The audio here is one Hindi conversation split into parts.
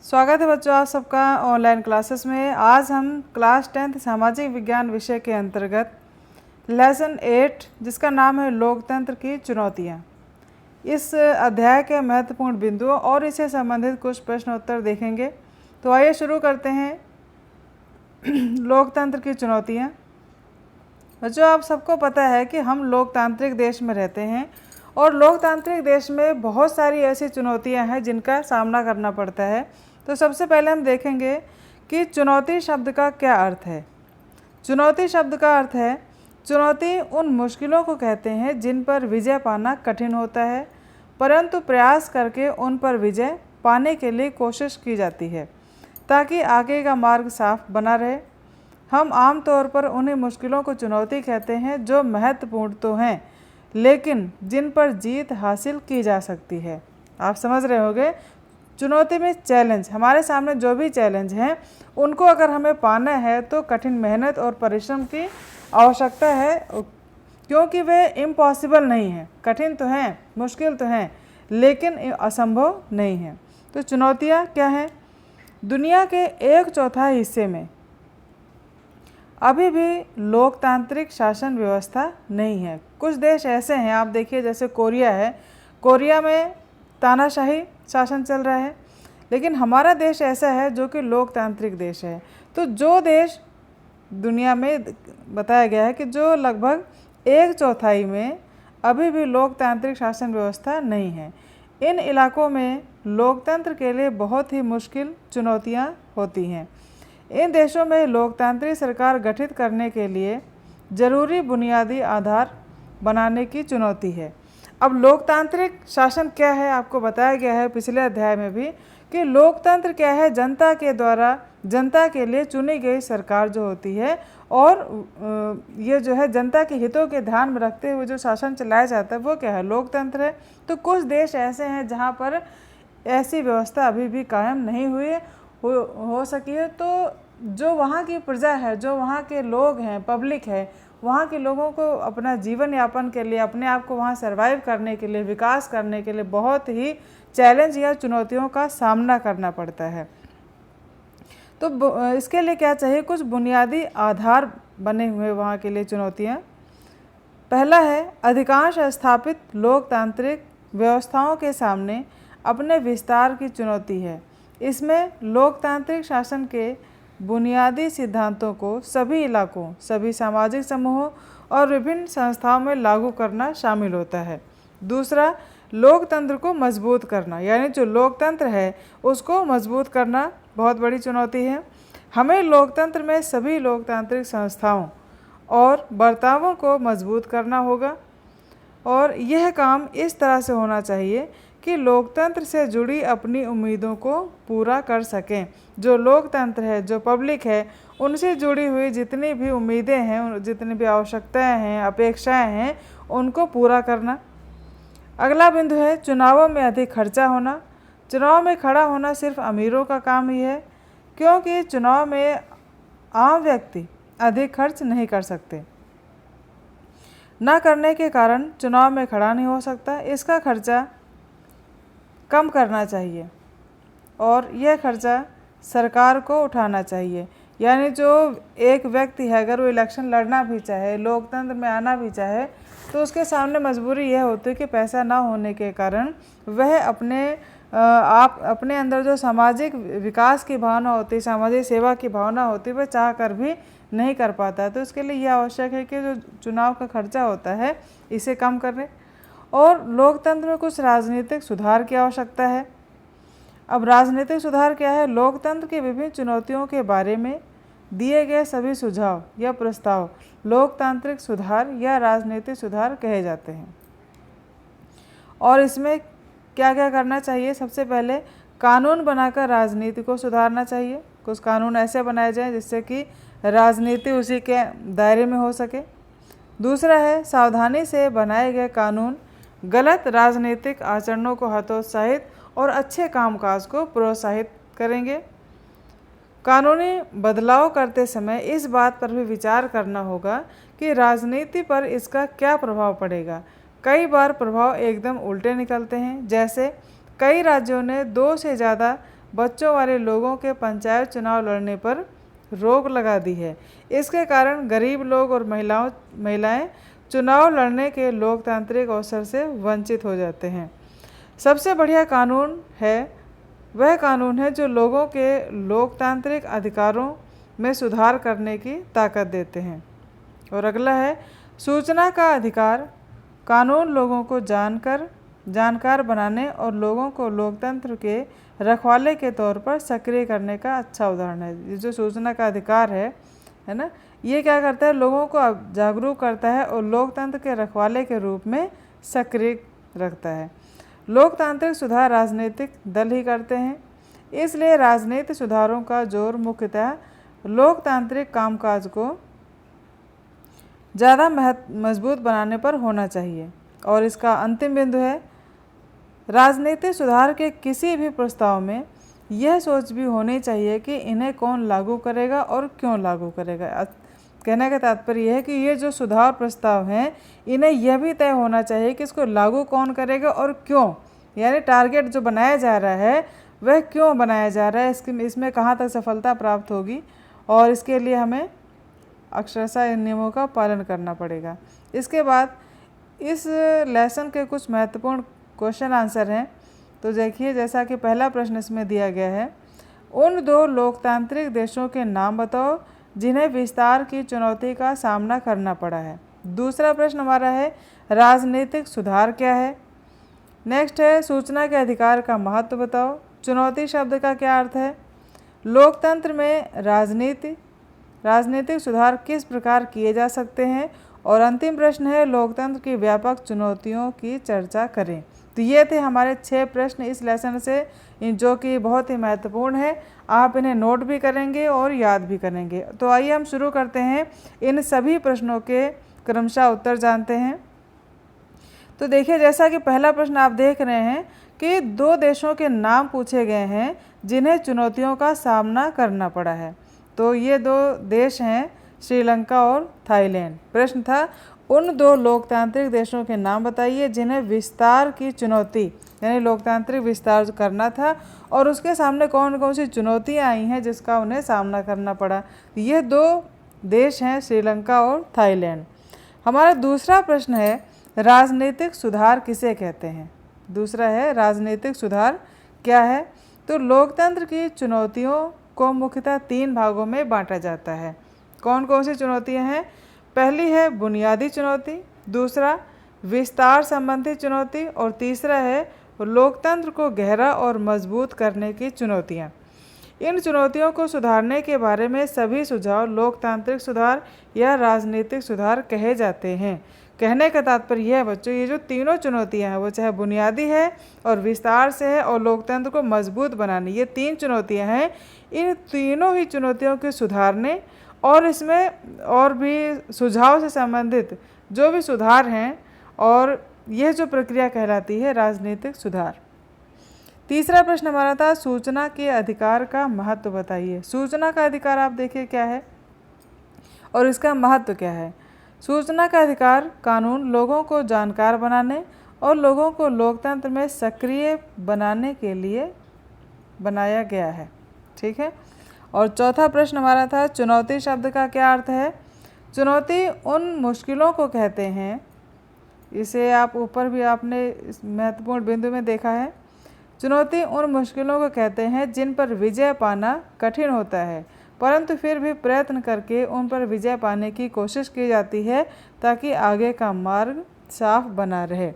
स्वागत है बच्चों आप सबका ऑनलाइन क्लासेस में। आज हम क्लास 10th सामाजिक विज्ञान विषय के अंतर्गत लेसन 8 जिसका नाम है लोकतंत्र की चुनौतियाँ, इस अध्याय के महत्वपूर्ण बिंदुओं और इससे संबंधित कुछ प्रश्न उत्तर देखेंगे। तो आइए शुरू करते हैं। लोकतंत्र की चुनौतियाँ। बच्चों आप सबको पता है कि हम लोकतांत्रिक देश में रहते हैं और लोकतांत्रिक देश में बहुत सारी ऐसी चुनौतियां हैं जिनका सामना करना पड़ता है। तो सबसे पहले हम देखेंगे कि चुनौती शब्द का क्या अर्थ है। चुनौती शब्द का अर्थ है, चुनौती उन मुश्किलों को कहते हैं जिन पर विजय पाना कठिन होता है, परंतु प्रयास करके उन पर विजय पाने के लिए कोशिश की जाती है ताकि आगे का मार्ग साफ बना रहे। हम आम तौर पर उन्हीं मुश्किलों को चुनौती कहते हैं जो महत्वपूर्ण तो हैं लेकिन जिन पर जीत हासिल की जा सकती है। आप समझ रहे होंगे, चुनौती में चैलेंज, हमारे सामने जो भी चैलेंज हैं उनको अगर हमें पाना है तो कठिन मेहनत और परिश्रम की आवश्यकता है, क्योंकि वे इम्पॉसिबल नहीं हैं। कठिन तो हैं, मुश्किल तो हैं, लेकिन असंभव नहीं है। तो चुनौतियाँ क्या हैं? दुनिया के 1/4 हिस्से में अभी भी लोकतांत्रिक शासन व्यवस्था नहीं है। कुछ देश ऐसे हैं, आप देखिए जैसे कोरिया है, कोरिया में तानाशाही शासन चल रहा है, लेकिन हमारा देश ऐसा है जो कि लोकतांत्रिक देश है। तो जो देश दुनिया में बताया गया है कि जो लगभग 1/4 में अभी भी लोकतांत्रिक शासन व्यवस्था नहीं है, इन इलाकों में लोकतंत्र के लिए बहुत ही मुश्किल चुनौतियाँ होती हैं। इन देशों में लोकतांत्रिक सरकार गठित करने के लिए जरूरी बुनियादी आधार बनाने की चुनौती है। अब लोकतांत्रिक शासन क्या है, आपको बताया गया है पिछले अध्याय में भी कि लोकतंत्र क्या है, जनता के द्वारा जनता के लिए चुनी गई सरकार जो होती है और ये जो है जनता के हितों के ध्यान में रखते हुए जो शासन चलाया जाता है वो क्या है, लोकतंत्र है। तो कुछ देश ऐसे हैं जहाँ पर ऐसी व्यवस्था अभी भी कायम नहीं हुई हो सकी है। तो जो वहाँ की प्रजा है, जो वहाँ के लोग हैं, पब्लिक है, वहाँ के लोगों को अपना जीवन यापन के लिए, अपने आप को वहाँ सर्वाइव करने के लिए, विकास करने के लिए बहुत ही चैलेंज या चुनौतियों का सामना करना पड़ता है। तो इसके लिए क्या चाहिए, कुछ बुनियादी आधार बने हुए वहाँ के लिए चुनौतियाँ। पहला है, अधिकांश स्थापित लोकतांत्रिक व्यवस्थाओं के सामने अपने विस्तार की चुनौती है। इसमें लोकतांत्रिक शासन के बुनियादी सिद्धांतों को सभी इलाकों, सभी सामाजिक समूहों और विभिन्न संस्थाओं में लागू करना शामिल होता है। दूसरा, लोकतंत्र को मजबूत करना, यानी जो लोकतंत्र है उसको मजबूत करना बहुत बड़ी चुनौती है। हमें लोकतंत्र में सभी लोकतांत्रिक संस्थाओं और बर्तावों को मजबूत करना होगा और यह काम इस तरह से होना चाहिए कि लोकतंत्र से जुड़ी अपनी उम्मीदों को पूरा कर सकें। जो लोकतंत्र है, जो पब्लिक है, उनसे जुड़ी हुई जितनी भी उम्मीदें हैं, जितनी भी आवश्यकताएं हैं, अपेक्षाएं हैं, उनको पूरा करना। अगला बिंदु है चुनावों में अधिक खर्चा होना। चुनाव में खड़ा होना सिर्फ अमीरों का काम ही है, क्योंकि चुनाव में आम व्यक्ति अधिक खर्च नहीं कर सकते। न करने के कारण चुनाव में खड़ा नहीं हो सकता। इसका खर्चा कम करना चाहिए और यह खर्चा सरकार को उठाना चाहिए। यानी जो एक व्यक्ति है अगर वो इलेक्शन लड़ना भी चाहे, लोकतंत्र में आना भी चाहे, तो उसके सामने मजबूरी यह होती है कि पैसा ना होने के कारण वह अपने अंदर जो सामाजिक विकास की भावना होती है, सामाजिक सेवा की भावना होती है, वह चाह कर भी नहीं कर पाता है। तो इसके लिए यह आवश्यक है कि जो चुनाव का खर्चा होता है इसे कम करें। और लोकतंत्र में कुछ राजनीतिक सुधार की आवश्यकता है। अब राजनीतिक सुधार क्या है? लोकतंत्र की विभिन्न चुनौतियों के बारे में दिए गए सभी सुझाव या प्रस्ताव लोकतांत्रिक सुधार या राजनीतिक सुधार कहे जाते हैं। और इसमें क्या क्या करना चाहिए? सबसे पहले कानून बनाकर राजनीति को सुधारना चाहिए। कुछ कानून ऐसे बनाए जाएं जिससे कि राजनीति उसी के दायरे में हो सके। दूसरा है, सावधानी से बनाए गए कानून गलत राजनीतिक आचरणों को हतोत्साहित और अच्छे कामकाज को प्रोत्साहित करेंगे। कानूनी बदलाव करते समय इस बात पर भी विचार करना होगा कि राजनीति पर इसका क्या प्रभाव पड़ेगा। कई बार प्रभाव एकदम उल्टे निकलते हैं, जैसे कई राज्यों ने 2 से ज़्यादा बच्चों वाले लोगों के पंचायत चुनाव लड़ने पर रोक लगा दी है। इसके कारण गरीब लोग और महिलाएं चुनाव लड़ने के लोकतांत्रिक अवसर से वंचित हो जाते हैं। सबसे बढ़िया कानून है वह कानून है जो लोगों के लोकतांत्रिक अधिकारों में सुधार करने की ताकत देते हैं। और अगला है सूचना का अधिकार। कानून लोगों को जानकार बनाने और लोगों को लोकतंत्र के रखवाले के तौर पर सक्रिय करने का अच्छा उदाहरण है। ये जो सूचना का अधिकार है ना, ये क्या करता है, लोगों को जागरूक करता है और लोकतंत्र के रखवाले के रूप में सक्रिय रखता है। लोकतांत्रिक सुधार राजनीतिक दल ही करते हैं, इसलिए राजनीतिक सुधारों का जोर मुख्यतः लोकतांत्रिक कामकाज को ज़्यादा मजबूत बनाने पर होना चाहिए। और इसका अंतिम बिंदु है राजनीतिक सुधार के किसी भी प्रस्ताव में यह सोच भी होनी चाहिए कि इन्हें कौन लागू करेगा और क्यों लागू करेगा। कहने का तात्पर्य यह है कि ये जो सुधार प्रस्ताव हैं इन्हें यह भी तय होना चाहिए कि इसको लागू कौन करेगा और क्यों, यानी टारगेट जो बनाया जा रहा है वह क्यों बनाया जा रहा है, इसमें कहाँ तक सफलता प्राप्त होगी, और इसके लिए हमें अक्षरशः इन नियमों का पालन करना पड़ेगा। इसके बाद इस लेसन के कुछ महत्वपूर्ण क्वेश्चन आंसर हैं। तो देखिए, जैसा कि पहला प्रश्न इसमें दिया गया है, उन 2 लोकतांत्रिक देशों के नाम बताओ जिन्हें विस्तार की चुनौती का सामना करना पड़ा है। दूसरा प्रश्न हमारा है राजनीतिक सुधार क्या है। नेक्स्ट है सूचना के अधिकार का महत्व बताओ। चुनौती शब्द का क्या अर्थ है। लोकतंत्र में राजनीतिक सुधार किस प्रकार किए जा सकते हैं। और अंतिम प्रश्न है लोकतंत्र की व्यापक चुनौतियों की चर्चा करें। तो ये थे हमारे 6 प्रश्न इस लेसन से, जो कि बहुत ही महत्वपूर्ण है। आप इन्हें नोट भी करेंगे और याद भी करेंगे। तो आइए हम शुरू करते हैं, इन सभी प्रश्नों के क्रमशः उत्तर जानते हैं। तो देखिए, जैसा कि पहला प्रश्न आप देख रहे हैं कि 2 देशों के नाम पूछे गए हैं जिन्हें चुनौतियों का सामना करना पड़ा है। तो ये 2 देश हैं श्रीलंका और थाईलैंड। प्रश्न था उन 2 लोकतांत्रिक देशों के नाम बताइए जिन्हें विस्तार की चुनौती, यानी लोकतांत्रिक विस्तार करना था और उसके सामने कौन कौन सी चुनौतियां आई हैं जिसका उन्हें सामना करना पड़ा। ये 2 देश हैं श्रीलंका और थाईलैंड। हमारा दूसरा प्रश्न है राजनीतिक सुधार किसे कहते हैं। दूसरा है राजनीतिक सुधार क्या है। तो लोकतंत्र की चुनौतियों को मुख्यतः 3 भागों में बांटा जाता है। कौन कौन सी चुनौतियां हैं। पहली है बुनियादी चुनौती, दूसरा विस्तार संबंधी चुनौती और तीसरा है लोकतंत्र को गहरा और मजबूत करने की चुनौतियां। इन चुनौतियों को सुधारने के बारे में सभी सुझाव लोकतांत्रिक सुधार या राजनीतिक सुधार कहे जाते हैं। कहने का तात्पर्य यह है बच्चों, ये जो तीनों चुनौतियां हैं वो चाहे बुनियादी है और विस्तार से है और लोकतंत्र को मजबूत बनाने, ये 3 चुनौतियां हैं। इन तीनों ही चुनौतियों के सुधारने और इसमें और भी सुझाव से संबंधित जो भी सुधार हैं, और यह जो प्रक्रिया कहलाती है राजनीतिक सुधार। तीसरा प्रश्न हमारा था सूचना के अधिकार का महत्व बताइए। सूचना का अधिकार आप देखिए क्या है और इसका महत्व क्या है। सूचना का अधिकार कानून लोगों को जानकार बनाने और लोगों को लोकतंत्र में सक्रिय बनाने के लिए बनाया गया है। ठीक है। और चौथा प्रश्न हमारा था चुनौती शब्द का क्या अर्थ है। चुनौती उन मुश्किलों को कहते हैं, इसे आप ऊपर भी आपने इस महत्वपूर्ण बिंदु में देखा है। चुनौती उन मुश्किलों को कहते हैं जिन पर विजय पाना कठिन होता है, परंतु फिर भी प्रयत्न करके उन पर विजय पाने की कोशिश की जाती है ताकि आगे का मार्ग साफ बना रहे।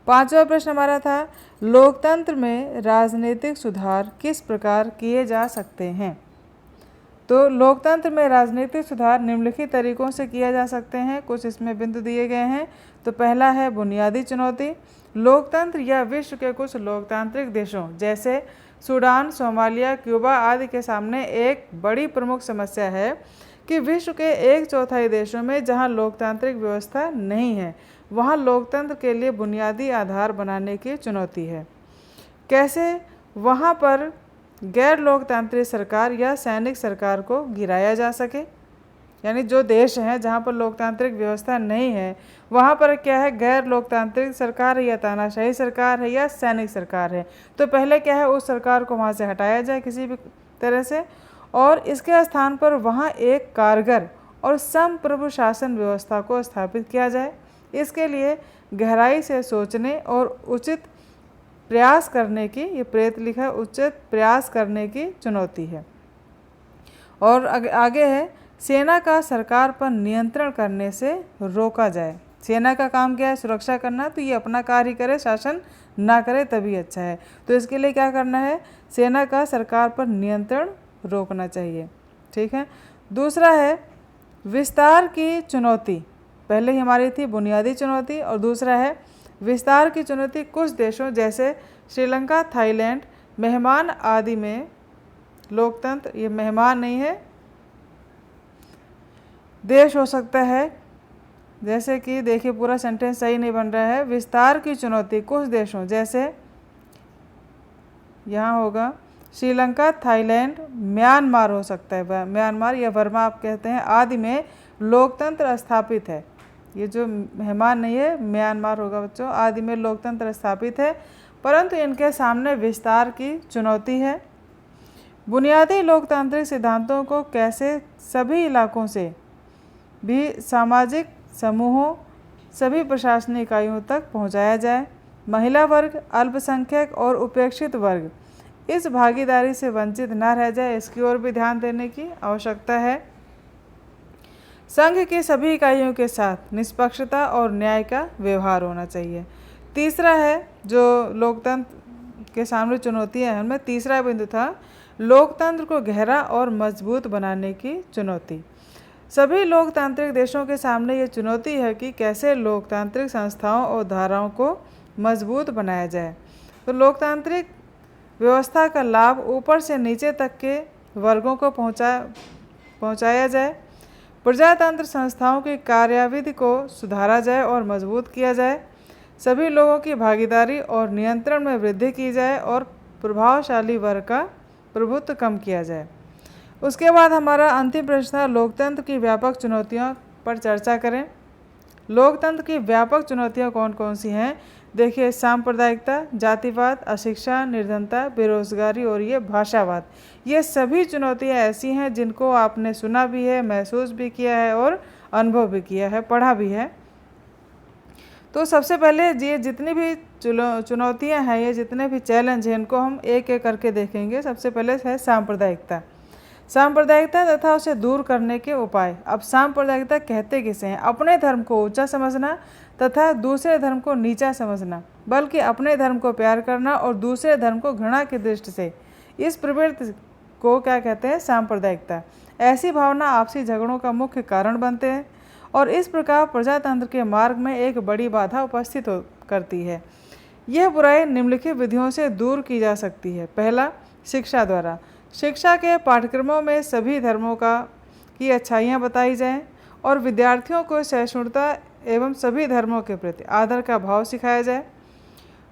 पांचवा प्रश्न हमारा था लोकतंत्र में राजनीतिक सुधार किस प्रकार किए जा सकते हैं। तो लोकतंत्र में राजनीतिक सुधार निम्नलिखित तरीकों से किया जा सकते हैं। कुछ इसमें बिंदु दिए गए हैं। तो पहला है बुनियादी चुनौती। लोकतंत्र या विश्व के कुछ लोकतांत्रिक देशों जैसे सूडान, सोमालिया, क्यूबा आदि के सामने एक बड़ी प्रमुख समस्या है कि विश्व के 1/4 देशों में जहां लोकतांत्रिक व्यवस्था नहीं है वहां लोकतंत्र के लिए बुनियादी आधार बनाने की चुनौती है। कैसे वहां पर गैर लोकतांत्रिक सरकार या सैनिक सरकार को गिराया जा सके। यानी जो देश हैं जहाँ पर लोकतांत्रिक व्यवस्था नहीं है वहाँ पर क्या है, गैर लोकतांत्रिक सरकार है या तानाशाही सरकार है या सैनिक सरकार है। तो पहले क्या है, उस सरकार को वहाँ से हटाया जाए किसी भी तरह से, और इसके स्थान पर वहाँ एक कारगर और संप्रभु शासन व्यवस्था को स्थापित किया जाए। इसके लिए गहराई से सोचने और उचित प्रयास करने की, ये प्रेत लिखा है, उचित प्रयास करने की चुनौती है। और आगे है, सेना का सरकार पर नियंत्रण करने से रोका जाए। सेना का काम क्या है, सुरक्षा करना, तो ये अपना कार्य करे, शासन ना करे तभी अच्छा है। तो इसके लिए क्या करना है, सेना का सरकार पर नियंत्रण रोकना चाहिए। ठीक है। दूसरा है विस्तार की चुनौती। पहले ही हमारी थी बुनियादी चुनौती, और दूसरा है विस्तार की चुनौती। कुछ देशों जैसे श्रीलंका, थाईलैंड, मेहमान आदि में लोकतंत्र, ये मेहमान नहीं है, देश हो सकता है, जैसे कि देखिए पूरा सेंटेंस सही नहीं बन रहा है। विस्तार की चुनौती कुछ देशों जैसे, यहाँ होगा श्रीलंका, थाईलैंड, म्यांमार हो सकता है, म्यांमार या बर्मा आप कहते हैं, आदि में लोकतंत्र स्थापित है। ये जो मेहमान नहीं है, म्यांमार होगा बच्चों, आदि में लोकतंत्र स्थापित है, परंतु इनके सामने विस्तार की चुनौती है। बुनियादी लोकतांत्रिक सिद्धांतों को कैसे सभी इलाकों से भी सामाजिक समूहों, सभी प्रशासनिक इकाइयों तक पहुंचाया जाए। महिला वर्ग, अल्पसंख्यक और उपेक्षित वर्ग इस भागीदारी से वंचित न रह जाए, इसकी ओर भी ध्यान देने की आवश्यकता है। संघ की सभी इकाइयों के साथ निष्पक्षता और न्याय का व्यवहार होना चाहिए। तीसरा है जो लोकतंत्र के सामने चुनौतियां हैं, उनमें तीसरा बिंदु था लोकतंत्र को गहरा और मजबूत बनाने की चुनौती। सभी लोकतांत्रिक देशों के सामने ये चुनौती है कि कैसे लोकतांत्रिक संस्थाओं और धाराओं को मजबूत बनाया जाए। तो लोकतांत्रिक व्यवस्था का लाभ ऊपर से नीचे तक के वर्गों को पहुंचाया जाए। प्रजातंत्र संस्थाओं की कार्याविधि को सुधारा जाए और मजबूत किया जाए। सभी लोगों की भागीदारी और नियंत्रण में वृद्धि की जाए और प्रभावशाली वर्ग का प्रभुत्व कम किया जाए। उसके बाद हमारा अंतिम प्रश्न था लोकतंत्र की व्यापक चुनौतियों पर चर्चा करें। लोकतंत्र की व्यापक चुनौतियाँ कौन कौन सी हैं? देखिए, सांप्रदायिकता, जातिवाद, अशिक्षा, निर्धनता, बेरोजगारी और ये भाषावाद। ये सभी चुनौतियाँ ऐसी हैं जिनको आपने सुना भी है, महसूस भी किया है और अनुभव भी किया है, पढ़ा भी है। तो सबसे पहले ये जितनी भी चुनौतियाँ हैं, ये जितने भी चैलेंज हैं, इनको हम एक एक करके देखेंगे। सबसे पहले है सांप्रदायिकता। सांप्रदायिकता तथा उसे दूर करने के उपाय। अब सांप्रदायिकता कहते किसे हैं? अपने धर्म को ऊंचा समझना तथा दूसरे धर्म को नीचा समझना, बल्कि अपने धर्म को प्यार करना और दूसरे धर्म को घृणा की दृष्टि से, इस प्रवृत्ति को क्या कहते हैं? सांप्रदायिकता। ऐसी भावना आपसी झगड़ों का मुख्य कारण बनते हैं और इस प्रकार प्रजातंत्र के मार्ग में एक बड़ी बाधा उपस्थित करती है। यह बुराई निम्नलिखित विधियों से दूर की जा सकती है। पहला, शिक्षा द्वारा। शिक्षा के पाठ्यक्रमों में सभी धर्मों की अच्छाइयाँ बताई जाएं और विद्यार्थियों को सहिष्णुता एवं सभी धर्मों के प्रति आदर का भाव सिखाया जाए।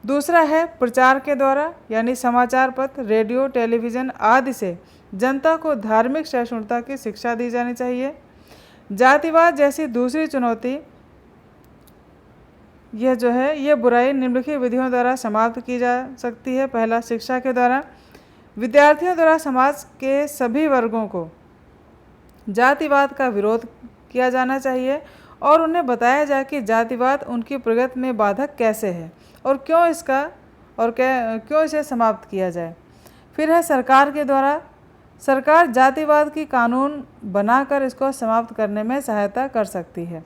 दूसरा है प्रचार के द्वारा, यानी समाचार पत्र, रेडियो, टेलीविज़न आदि से जनता को धार्मिक सहिष्णुता की शिक्षा दी जानी चाहिए। जातिवाद जैसी दूसरी चुनौती, यह जो है ये बुराई निम्नलिखित विधियों द्वारा समाप्त की जा सकती है। पहला, शिक्षा के द्वारा। विद्यार्थियों द्वारा समाज के सभी वर्गों को जातिवाद का विरोध किया जाना चाहिए और उन्हें बताया जाए कि जातिवाद उनकी प्रगति में बाधक कैसे है और क्यों इसे समाप्त किया जाए। फिर है सरकार के द्वारा। सरकार जातिवाद की कानून बनाकर इसको समाप्त करने में सहायता कर सकती है।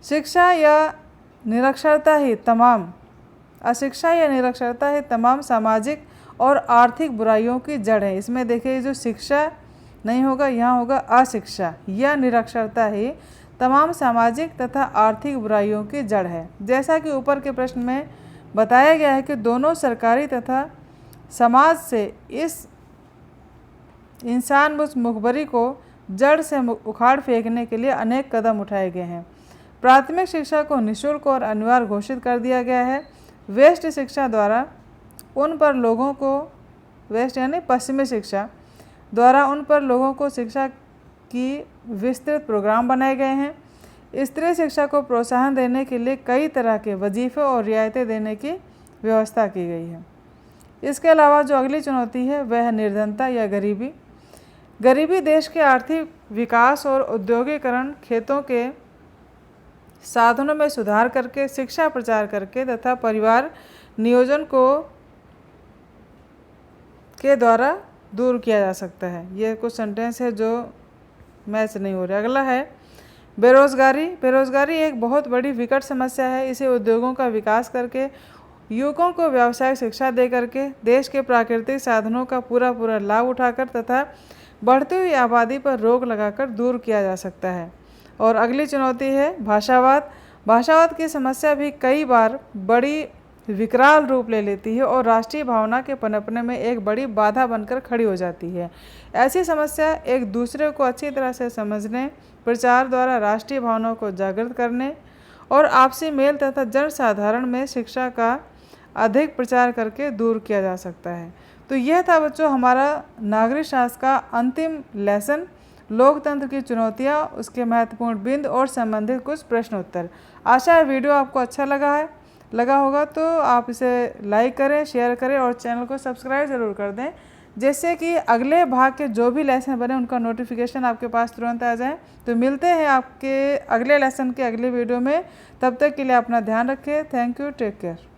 शिक्षा या निरक्षरता ही तमाम सामाजिक और आर्थिक बुराइयों की जड़ है। इसमें देखिए, जो शिक्षा नहीं होगा, यहाँ होगा अशिक्षा या निरक्षरता ही तमाम सामाजिक तथा आर्थिक बुराइयों की जड़ है। जैसा कि ऊपर के प्रश्न में बताया गया है कि दोनों सरकारी तथा समाज से इस इंसान मुखबरी को जड़ से उखाड़ फेंकने के लिए अनेक कदम उठाए गए हैं। प्राथमिक शिक्षा को निःशुल्क और अनिवार्य घोषित कर दिया गया है। वेस्ट शिक्षा द्वारा उन पर लोगों को, वेस्ट यानी पश्चिमी शिक्षा द्वारा उन पर लोगों को शिक्षा की विस्तृत प्रोग्राम बनाए गए हैं। स्त्री शिक्षा को प्रोत्साहन देने के लिए कई तरह के वजीफ़े और रियायतें देने की व्यवस्था की गई है। इसके अलावा जो अगली चुनौती है वह है निर्धनता या गरीबी। गरीबी देश के आर्थिक विकास और औद्योगिकरण, खेतों के साधनों में सुधार करके, शिक्षा प्रचार करके तथा परिवार नियोजन के द्वारा दूर किया जा सकता है। ये कुछ सेंटेंस है जो मैच नहीं हो रहा। अगला है बेरोजगारी। बेरोजगारी एक बहुत बड़ी विकट समस्या है। इसे उद्योगों का विकास करके, युवकों को व्यावसायिक शिक्षा दे करके, देश के प्राकृतिक साधनों का पूरा लाभ उठाकर तथा बढ़ती हुई आबादी पर रोक लगाकर दूर किया जा सकता है। और अगली चुनौती है भाषावाद। भाषावाद की समस्या भी कई बार बड़ी विकराल रूप ले लेती है और राष्ट्रीय भावना के पनपने में एक बड़ी बाधा बनकर खड़ी हो जाती है। ऐसी समस्या एक दूसरे को अच्छी तरह से समझने, प्रचार द्वारा राष्ट्रीय भावनाओं को जागृत करने और आपसी मेल तथा जनसाधारण में शिक्षा का अधिक प्रचार करके दूर किया जा सकता है। तो यह था बच्चों हमारा नागरिक शास्त्र का अंतिम लेसन, लोकतंत्र की चुनौतियाँ, उसके महत्वपूर्ण बिंदु और संबंधित कुछ प्रश्न उत्तर। आशा है वीडियो आपको अच्छा लगा होगा तो आप इसे लाइक करें, शेयर करें और चैनल को सब्सक्राइब ज़रूर कर दें, जिससे कि अगले भाग के जो भी लेसन बने उनका नोटिफिकेशन आपके पास तुरंत आ जाए। तो मिलते हैं आपके अगले लेसन के अगले वीडियो में। तब तक के लिए अपना ध्यान रखें। Thank you, take care.